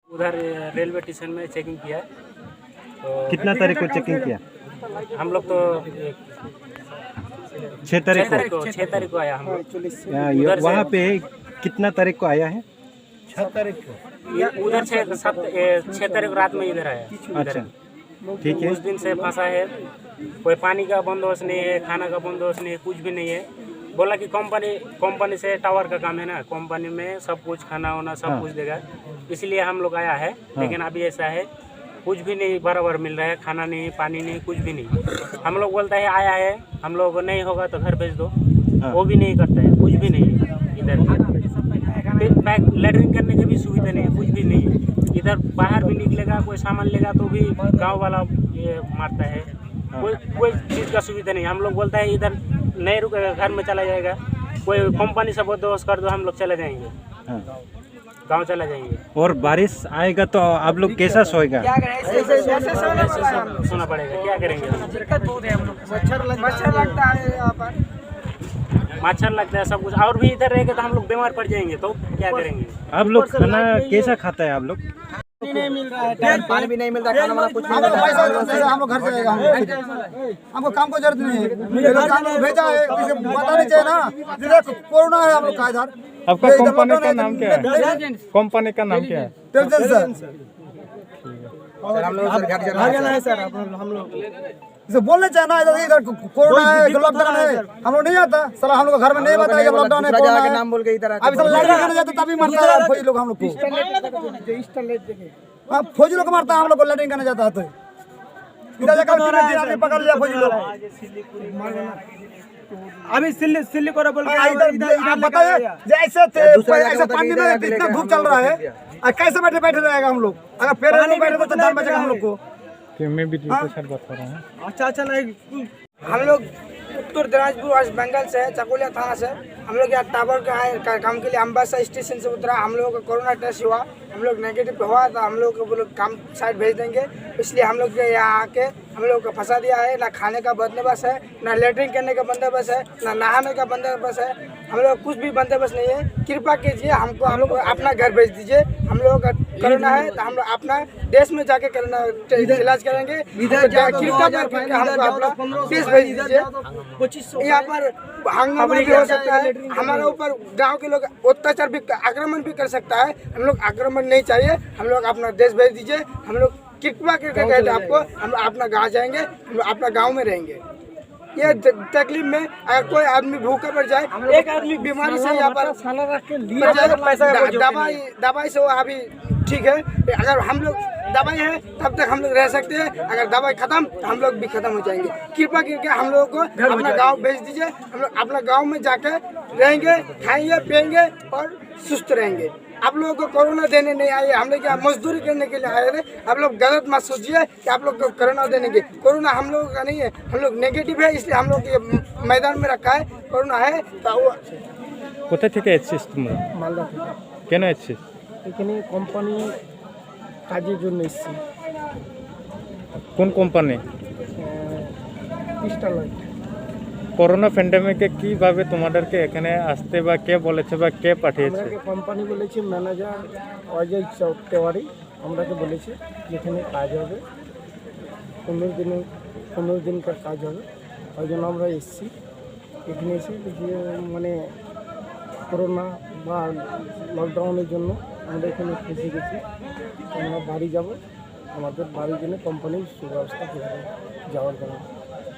उधर railway station में checking किया। तो कितना तारीख को चेकिंग किया? हम लोग तो 6 तारीख को। 6 तारीख को आया हम लोग। वहाँ पे कितना तारीख को आया है? 6 तारीख को उधर 6 तारीख रात में इधर आया। अच्छा, ठीक है। उस दिन से फंसा है। कोई पानी का बंदोबस्त नहीं है, खाना का बंदोबस्त नहीं है, कुछ भी नहीं है। बोला कि कंपनी से टावर का काम है ना, कंपनी में सब कुछ खाना वाना सब कुछ देगा, इसलिए हम लोग आया है। लेकिन अभी ऐसा है कुछ भी नहीं बराबर मिल रहा है, खाना नहीं, पानी नहीं, कुछ भी नहीं। हम लोग बोलता है आया है, हम लोग को नहीं होगा तो घर भेज दो, वो भी नहीं करता है, कुछ भी नहीं है इधर। लेटरिन करने की भी सुविधा नहीं है, कुछ भी नहीं है इधर। बाहर भी निकलेगा कोई सामान लेगा तो भी गांव वाला ये मारता है। कोई चीज़ का सुविधा नहीं। हम लोग बोलता है इधर नहीं रुकेगा, घर में चला जाएगा। कोई कंपनी से बंदोबस्त कर दो, हम लोग चले जाएंगे, गांव चला जाएंगे। और बारिश आएगा तो आप लोग कैसा सोएगा? सोना पड़ेगा, क्या करेंगे? मच्छर लगता है सब कुछ, और भी इधर रहेगा तो हम लोग बीमार पड़ जाएंगे, तो क्या करेंगे? आप लोग खाना कैसा खाता है आप लोग? नहीं मिल रहा है, पानी भी नहीं मिलता, खाना वाला कुछ नहीं मिलता। हम लोग घर से आएगा, हमको काम को जरूरत नहीं है। हम लोग भेजा है, किसी पता नहीं चाहिए ना, कोरोना है हम लोग का इधर। आपका कंपनी का नाम क्या है? कंपनी का नाम क्या है? हम लोग घर जाना है सर। हम लोग बोलने चाहिए ना, इधर कोरोना है, लॉकडाउन है, हम लोग नहीं आता। साला हम लोग घर में नहीं बताया कि लॉकडाउन है, कोरोना है। नाम बोल के इधर अभी साला लड़का करने जाते तभी मारता है फौजी लोग हम लोग को। हाँ, फौजी लोग मारता है हम लोग को, लैट्रिन करने जाता है तो इधर जाकर पकड़ लिया फौजी लोग। अभी सिल्ली को बोल बताइए ऐसे पानी में इतना धूप चल रहा है, कैसे बैठे रहेगा हम लोग? अगर पेड़ में बैठे तो जान बचेगा हम लोग को। मैं भी के साथ बात कर रहा हूँ। अच्छा नहीं, हम लोग उत्तर दिनाजपुर वेस्ट बंगाल से चकोलिया थाना से हम लोग यहाँ टावर का काम के लिए अम्बासा स्टेशन से उतरा। हम लोगों का कोरोना टेस्ट हुआ, हम लोग नेगेटिव हुआ, तो हम लोग को वो लोग काम साइड भेज देंगे। इसलिए हम लोग यहाँ आके हम लोग को फंसा दिया है। ना खाने का बंदोबस्त है, ना लेटरिन करने का बंदोबस्त है, ना नहाने का बंदोबस्त है। हम लोग कुछ भी बंदोबस्त नहीं है। कृपा कीजिए हमको, हम लोग अपना घर भेज दीजिए। हम लोग का कोरोना है तो हम लोग अपना देश में जाके कोरोना इलाज करेंगे। कृपा करके हमको अपना देश भेज दीजिए। यहाँ पर हंगामा भी हो सकता है, हमारे ऊपर गांव के लोग अत्याचार भी, आक्रमण भी कर सकता है। हम लोग आक्रमण नहीं चाहिए, हम लोग अपना देश भेज दीजिए। हम लोग कृपा करके कहते आपको, हम अपना गाँव जाएंगे, हम लोग अपना गाँव में रहेंगे। ये तकलीफ में अगर कोई आदमी भूखा पड़ जाए, एक आदमी बीमारी से यहाँ पर दवाई से वो अभी ठीक है। अगर हम लोग दवाई है तब तक हम लोग रह सकते हैं, अगर दवाई खत्म तो हम लोग भी खत्म हो जाएंगे। कृपा करके हम लोगों को अपना गांव भेज दीजिए। हम लोग अपना गांव में जाकर रहेंगे, खाएंगे पिएंगे और सुस्त रहेंगे। आप लोगों को कोरोना देने नहीं आए, हम लोग यहाँ मजदूरी करने के लिए आए थे। आप लोग गलत मत सोचिए कि आप लोग को कोरोना देने के। कोरोना हम लोगों का नहीं है, हम लोग नेगेटिव है, इसलिए हम लोग ये मैदान में रखा है। कोरोना है तो কোথা থেকে এসেছিস তোমরা? मालदा থেকে। কেন এসেছিস? এখানে কোম্পানি কাজের জন্য এসেছি। কোন কোম্পানি? স্টারলাইট। করোনা প্যান্ডেমিকে কিভাবে তোমাদেরকে এখানে আসতে বা কে বলেছে বা কে পাঠিয়েছে? কোম্পানি বলেছে, ম্যানেজার অজয় চৌতেওয়ারি আমরাকে বলেছে যেখানে কাজ হবে 15 দিনকার কাজ হবে। ওই জন্য আমরা এসেছি। এখানে এসে যে মানে করোনা বা লকডাউনের জন্য আমরা এখানে ফেসে গেছি। আমরা বাড়ি যাব, আমাদের বাড়ির জন্য কোম্পানির সুব্যবস্থা করে দেবে যাওয়ার জন্য।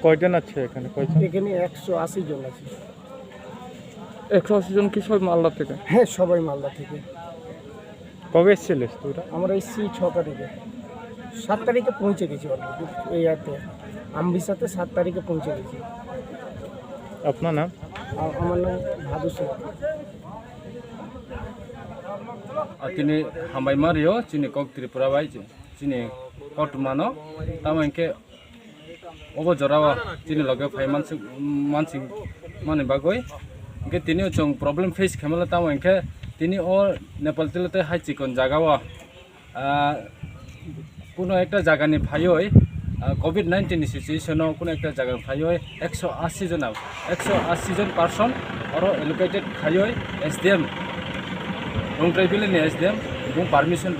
কয়জন আছে এখানে? কয়জন? এখানে 180 জন আছে। 180 জন কি সব মালদা থেকে? হ্যাঁ, সবাই মালদা থেকে। কবে এসেছিলিস তোরা? আমরা এসেছি 6 তারিখে, 7 তারিখে পৌঁছে গেছি অলরেডি। এই ইয়াতে আমবিসাতে 7 তারিখে পৌঁছে গেছি। আপনার নাম? আমার নাম Bhadu Singh. Atini hambai Mario, Chini Kok Tripura Bai, Chini Kotumano, Tamanke Ogo Jorawa, Chini Logo 5 months Mani Bagoi, get Tini Chung problem face Kamala Tamanke, Tini or Nepal Tilate Hachikon Jagawa, Puno Ekta Jagani Payoi, COVID-19 situation, Puno Ekta Jagan Payoi, 180 জন 180 জন person or allocated Payoi SDM. Don't try to SDM, don't permission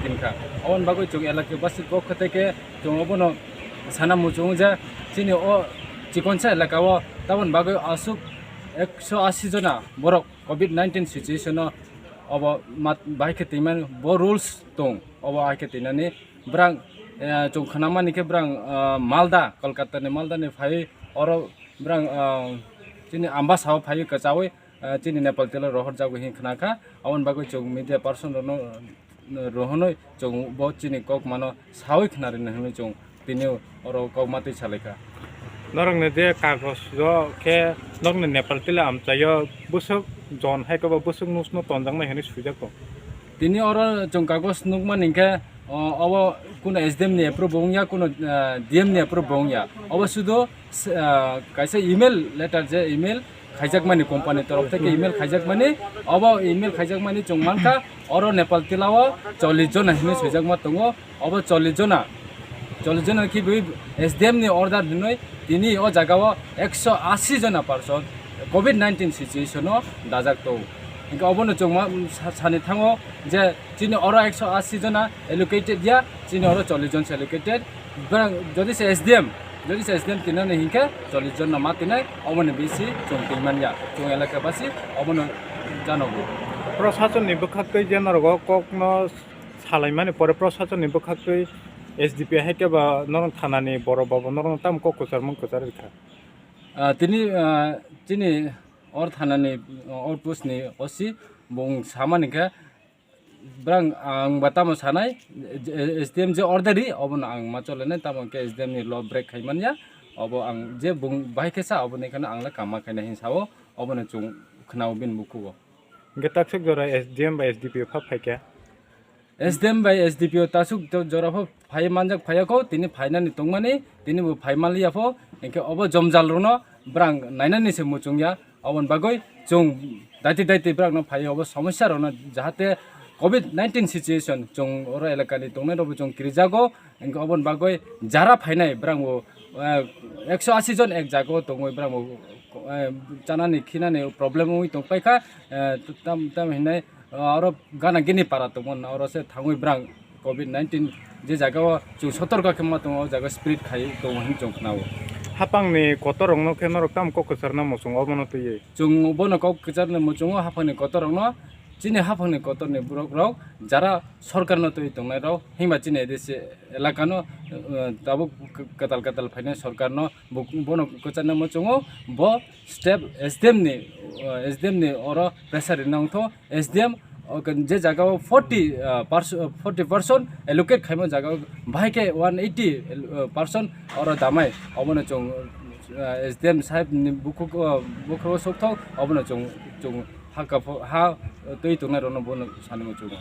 tinka awan bagoi chung elake basi pokha থেকে chung obono sana mu chung je chini o chikonsa elaka o tabon bagoi asuk 180 jona borok covid 19 situation obo baike timan bo rules tong obo aike tinani brang chung khanamani ke brang malda kolkata ni malda ni phai oro brang chini ambas haw phai ka chawi chini nepal tela rohor jago hi khnaka awan bagoi chung media person rohonoi chung bo chini kok mano sawi khnari nahni chung tini oro kok mati chaleka norong ne de kagos jo ke norong ne nepal tila amchayo busuk jon hai ko busuk nusno tonjang na heni sujako tini oro chung kagos nukman ingke abo kuno SDM ni approve bongya kuno DM ni approve bongya abo sudo kaisa email letter je email খাইজাক মানি company তরফ থেকে email খাইজাক মানি অব email খাইজাক মানি চংমানকা অর নেপাল তিলাও 40 জন হিনে সুজাক মা তঙ্গ অব 40 জন কি বই এসডিএম নি অর্ডার দিনই তিনি ও জায়গাও 180 জন পারসন কোভিড 19 সিচুয়েশন দাজাক তো ইনকা অবন চংমা সানি থাঙ্গো যে চিনি অর 180 জন এলোকেটেড দিয়া চিনি অর 40 জন এলোকেটেড যদি সে এসডিএম যদি SDM tinane hinke 40 jon nama tinai obone bisi chung tingmanya chung elaka basi obone janogo প্রশাসন নিবখাকই যে নরগ kokno সালাইমানি পরে প্রশাসন নিবখাকই SDP হাইকে বা নরং থানানি বড় বাবা নরং তাম kokosar mungkosar রেখা তিনি চিনি অর থানানি অর পুসনি ওসি বং সামানিকা brang ang batamo sanai SDM je orderi obon ang macholene tamon ke SDM ni law break khaimanya obo ang je bung bai kesa obon ekhane angla kama khaina hinsao obon chung khnau bin bukugo getaksuk jora SDM ba SDP pha phaika SDM by SDP tasuk jora pho phai manjak phayako tini phainani tongmani tini bu phaimalia pho enke obo jomjal rono brang nainani se muchungya obon bagoi chung daiti brang no phai obo সমস্যা rono jahate Covid 19 situation জং ওরা এলাকানি তংনাই রব জং ক্রিজাগো Enoch অবন বাগৈ যারা ফাইনাই ব্রাংবো 180 জন এক জাগো তংই ব্রাংবো জানানি খিনানি problem হই তং পাইখা তাম হিনাই আর গানা গিনি পারা তমন আর সে থাঙ্গই ব্রাং Covid 19 যে জায়গা জং সতর্ক খেমা তং জায়গা স্পিরিট খাই তং হিন জং খনাও হাপাংনি কতরংনো খেনর কাম kokosar na mosung obono tuye জং বনো কক কচারনে মচং হাফানি কতরংনো চিনি হাফাংনি কতরনি ব্রক রাও যারা সরকার ন তৈ তংনাই রাও হিমা চিনি দেশে এলাকানো তাবো কাতাল ফাইনে সরকার ন বনো কচারনে মচং ব step SDM ni oro pressure nangtho SDM যে জায়গা 40% allocate খাইমো জায়গা ভাইকে 180% oro damai obono chung SDM sahib ni bukho sokthok obono chung ha tui tungna rono bono sanimo chung